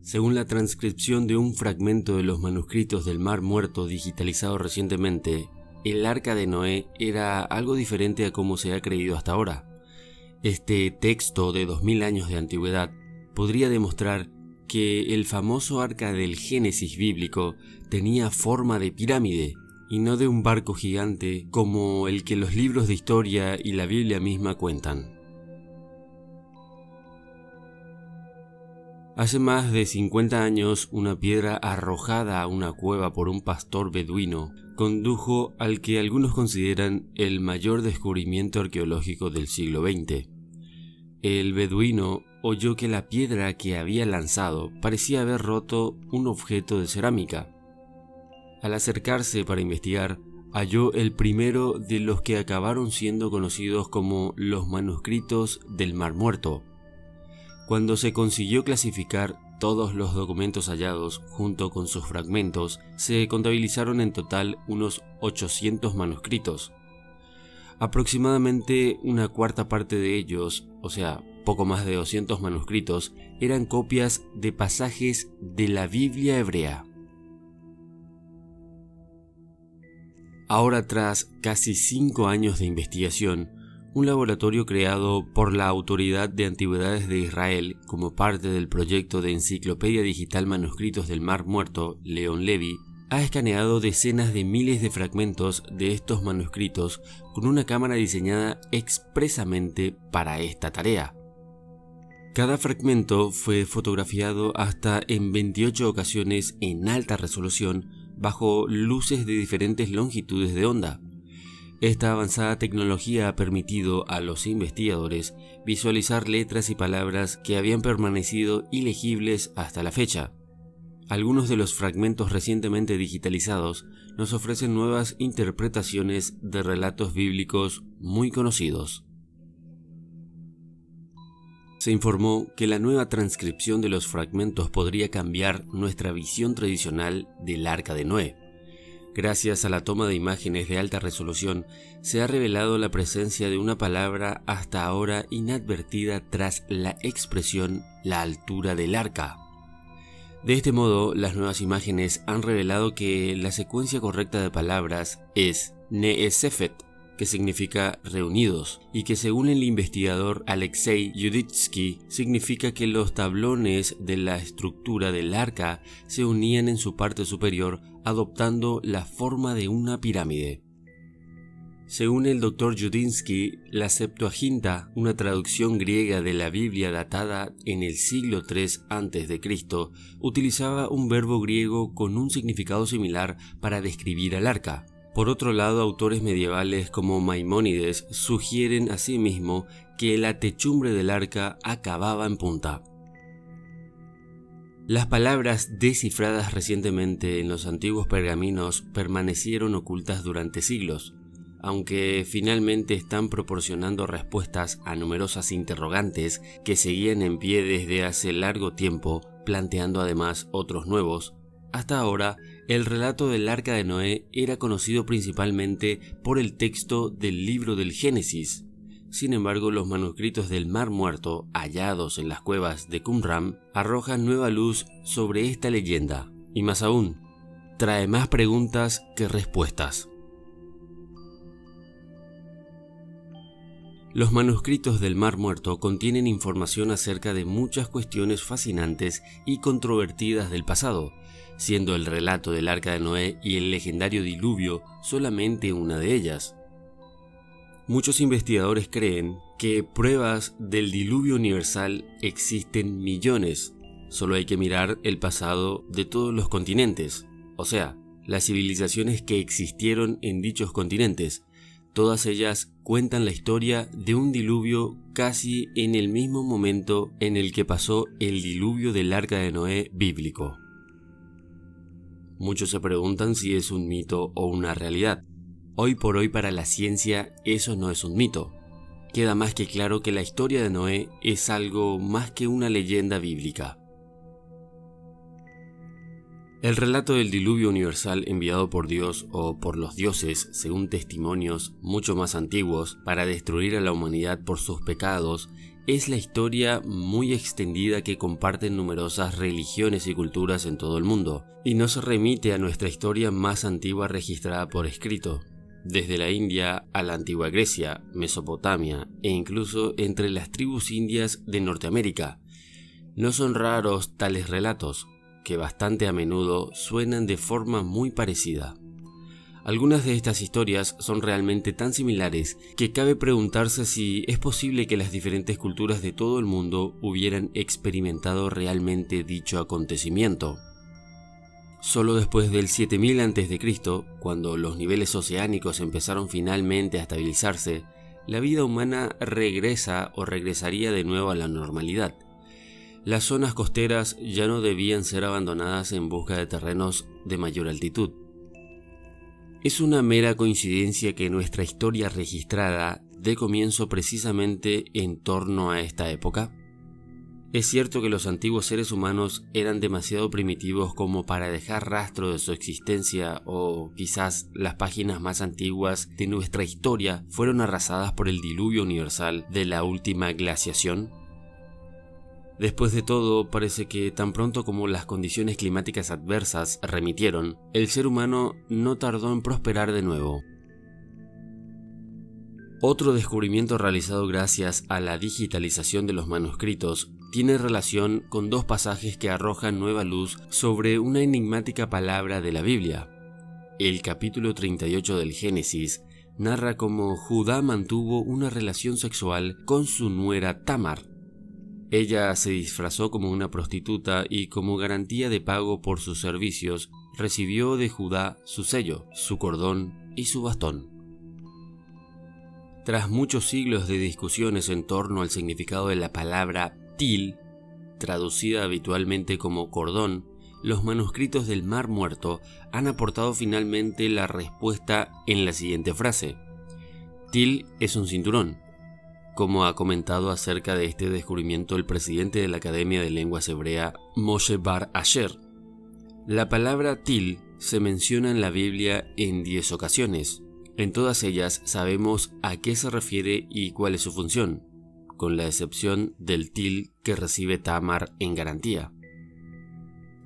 Según la transcripción de un fragmento de los manuscritos del Mar Muerto digitalizado recientemente, el Arca de Noé era algo diferente a como se ha creído hasta ahora. Este texto de 2000 años de antigüedad podría demostrar que el famoso Arca del Génesis bíblico tenía forma de pirámide y no de un barco gigante como el que los libros de historia y la Biblia misma cuentan. Hace más de 50 años, una piedra arrojada a una cueva por un pastor beduino condujo al que algunos consideran el mayor descubrimiento arqueológico del siglo XX. El beduino oyó que la piedra que había lanzado parecía haber roto un objeto de cerámica. Al acercarse para investigar, halló el primero de los que acabaron siendo conocidos como los manuscritos del Mar Muerto. Cuando se consiguió clasificar todos los documentos hallados junto con sus fragmentos, se contabilizaron en total unos 800 manuscritos. Aproximadamente una cuarta parte de ellos, o sea, poco más de 200 manuscritos, eran copias de pasajes de la Biblia hebrea. Ahora, tras casi 5 años de investigación, un laboratorio creado por la Autoridad de Antigüedades de Israel como parte del proyecto de Enciclopedia Digital Manuscritos del Mar Muerto, Leon Levy, ha escaneado decenas de miles de fragmentos de estos manuscritos con una cámara diseñada expresamente para esta tarea. Cada fragmento fue fotografiado hasta en 28 ocasiones en alta resolución bajo luces de diferentes longitudes de onda. Esta avanzada tecnología ha permitido a los investigadores visualizar letras y palabras que habían permanecido ilegibles hasta la fecha. Algunos de los fragmentos recientemente digitalizados nos ofrecen nuevas interpretaciones de relatos bíblicos muy conocidos. Se informó que la nueva transcripción de los fragmentos podría cambiar nuestra visión tradicional del Arca de Noé. Gracias a la toma de imágenes de alta resolución, se ha revelado la presencia de una palabra hasta ahora inadvertida tras la expresión "la altura del arca". De este modo, las nuevas imágenes han revelado que la secuencia correcta de palabras es Neesefet, que significa reunidos, y que según el investigador Alexei Yuditsky significa que los tablones de la estructura del arca se unían en su parte superior adoptando la forma de una pirámide. Según el Dr. Yuditsky, la Septuaginta, una traducción griega de la Biblia datada en el siglo III a.C., utilizaba un verbo griego con un significado similar para describir al arca. Por otro lado, autores medievales como Maimónides sugieren asimismo que la techumbre del arca acababa en punta. Las palabras descifradas recientemente en los antiguos pergaminos permanecieron ocultas durante siglos, aunque finalmente están proporcionando respuestas a numerosas interrogantes que seguían en pie desde hace largo tiempo, planteando además otros nuevos. Hasta ahora, el relato del Arca de Noé era conocido principalmente por el texto del libro del Génesis. Sin embargo, los manuscritos del Mar Muerto, hallados en las cuevas de Qumran, arrojan nueva luz sobre esta leyenda, y más aún, trae más preguntas que respuestas. Los manuscritos del Mar Muerto contienen información acerca de muchas cuestiones fascinantes y controvertidas del pasado, siendo el relato del Arca de Noé y el legendario diluvio solamente una de ellas. Muchos investigadores creen que pruebas del diluvio universal existen millones, solo hay que mirar el pasado de todos los continentes, o sea, las civilizaciones que existieron en dichos continentes. Todas ellas cuentan la historia de un diluvio casi en el mismo momento en el que pasó el diluvio del Arca de Noé bíblico. Muchos se preguntan si es un mito o una realidad. Hoy por hoy para la ciencia eso no es un mito. Queda más que claro que la historia de Noé es algo más que una leyenda bíblica. El relato del diluvio universal enviado por Dios o por los dioses, según testimonios mucho más antiguos, para destruir a la humanidad por sus pecados, es la historia muy extendida que comparten numerosas religiones y culturas en todo el mundo, y no se remite a nuestra historia más antigua registrada por escrito, desde la India a la antigua Grecia, Mesopotamia e incluso entre las tribus indias de Norteamérica. No son raros tales relatos, que bastante a menudo suenan de forma muy parecida. Algunas de estas historias son realmente tan similares que cabe preguntarse si es posible que las diferentes culturas de todo el mundo hubieran experimentado realmente dicho acontecimiento. Solo después del 7000 a.C., cuando los niveles oceánicos empezaron finalmente a estabilizarse, la vida humana regresa o regresaría de nuevo a la normalidad. Las zonas costeras ya no debían ser abandonadas en busca de terrenos de mayor altitud. ¿Es una mera coincidencia que nuestra historia registrada dé comienzo precisamente en torno a esta época? Es cierto que los antiguos seres humanos eran demasiado primitivos como para dejar rastro de su existencia, o quizás las páginas más antiguas de nuestra historia fueron arrasadas por el diluvio universal de la última glaciación. Después de todo, parece que tan pronto como las condiciones climáticas adversas remitieron, el ser humano no tardó en prosperar de nuevo. Otro descubrimiento realizado gracias a la digitalización de los manuscritos tiene relación con dos pasajes que arrojan nueva luz sobre una enigmática palabra de la Biblia. El capítulo 38 del Génesis narra cómo Judá mantuvo una relación sexual con su nuera Tamar. Ella se disfrazó como una prostituta y como garantía de pago por sus servicios recibió de Judá su sello, su cordón y su bastón. Tras muchos siglos de discusiones en torno al significado de la palabra til, traducida habitualmente como cordón, los manuscritos del Mar Muerto han aportado finalmente la respuesta en la siguiente frase: til es un cinturón. Como ha comentado acerca de este descubrimiento el presidente de la Academia de Lenguas Hebrea, Moshe Bar Asher. La palabra til se menciona en la Biblia en 10 ocasiones. En todas ellas sabemos a qué se refiere y cuál es su función, con la excepción del til que recibe Tamar en garantía.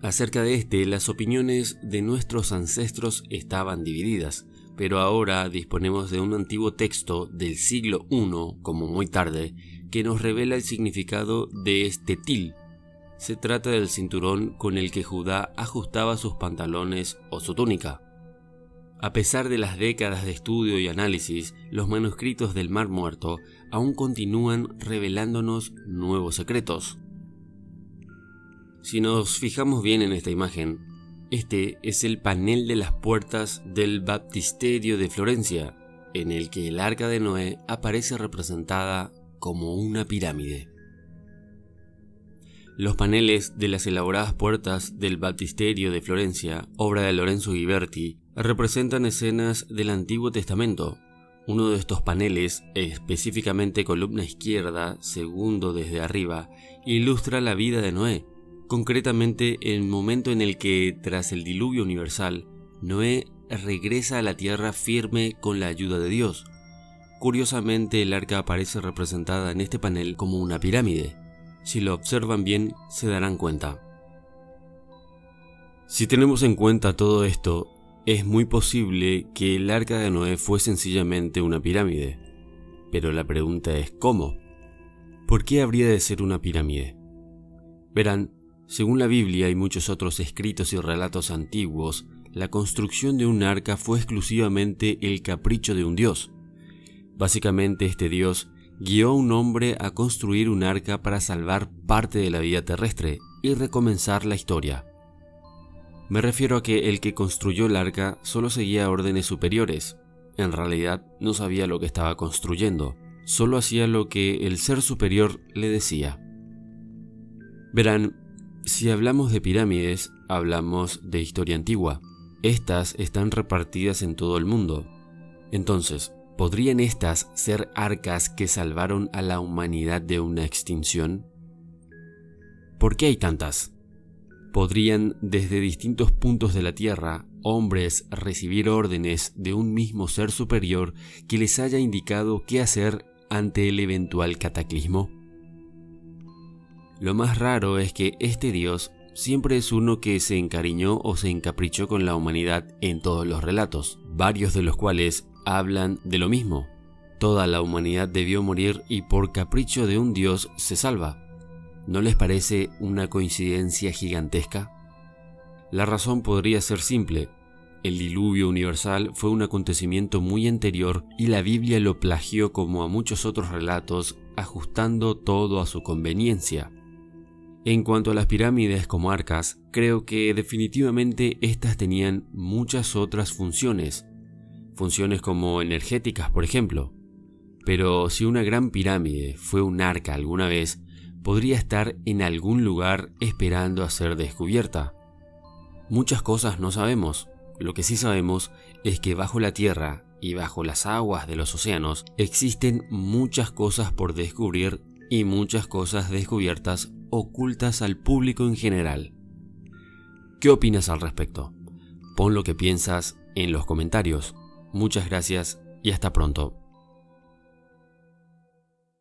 Acerca de este, las opiniones de nuestros ancestros estaban divididas, pero ahora disponemos de un antiguo texto del siglo I, como muy tarde, que nos revela el significado de este til. Se trata del cinturón con el que Judá ajustaba sus pantalones o su túnica. A pesar de las décadas de estudio y análisis, los manuscritos del Mar Muerto aún continúan revelándonos nuevos secretos. Si nos fijamos bien en esta imagen, este es el panel de las puertas del baptisterio de Florencia, en el que el Arca de Noé aparece representada como una pirámide. Los paneles de las elaboradas puertas del baptisterio de Florencia, obra de Lorenzo Ghiberti, representan escenas del Antiguo Testamento. Uno de estos paneles, específicamente columna izquierda, segundo desde arriba, ilustra la vida de Noé. Concretamente, el momento en el que, tras el diluvio universal, Noé regresa a la tierra firme con la ayuda de Dios. Curiosamente, el arca aparece representada en este panel como una pirámide. Si lo observan bien, se darán cuenta. Si tenemos en cuenta todo esto, es muy posible que el arca de Noé fue sencillamente una pirámide. Pero la pregunta es ¿cómo? ¿Por qué habría de ser una pirámide? Verán, según la Biblia y muchos otros escritos y relatos antiguos, la construcción de un arca fue exclusivamente el capricho de un dios. Básicamente, este dios guió a un hombre a construir un arca para salvar parte de la vida terrestre y recomenzar la historia. Me refiero a que el que construyó el arca solo seguía órdenes superiores. En realidad, no sabía lo que estaba construyendo, solo hacía lo que el ser superior le decía. Verán, si hablamos de pirámides, hablamos de historia antigua. Estas están repartidas en todo el mundo. Entonces, ¿podrían estas ser arcas que salvaron a la humanidad de una extinción? ¿Por qué hay tantas? ¿Podrían, desde distintos puntos de la Tierra, hombres recibir órdenes de un mismo ser superior que les haya indicado qué hacer ante el eventual cataclismo? Lo más raro es que este Dios siempre es uno que se encariñó o se encaprichó con la humanidad en todos los relatos, varios de los cuales hablan de lo mismo. Toda la humanidad debió morir y por capricho de un Dios se salva. ¿No les parece una coincidencia gigantesca? La razón podría ser simple. El diluvio universal fue un acontecimiento muy anterior y la Biblia lo plagió como a muchos otros relatos, ajustando todo a su conveniencia. En cuanto a las pirámides como arcas, creo que definitivamente estas tenían muchas otras funciones como energéticas, por ejemplo. Pero si una gran pirámide fue un arca alguna vez, podría estar en algún lugar esperando a ser descubierta. Muchas cosas no sabemos. Lo que sí sabemos es que bajo la tierra y bajo las aguas de los océanos existen muchas cosas por descubrir y muchas cosas descubiertas ocultas al público en general. ¿Qué opinas al respecto? Pon lo que piensas en los comentarios. Muchas gracias y hasta pronto.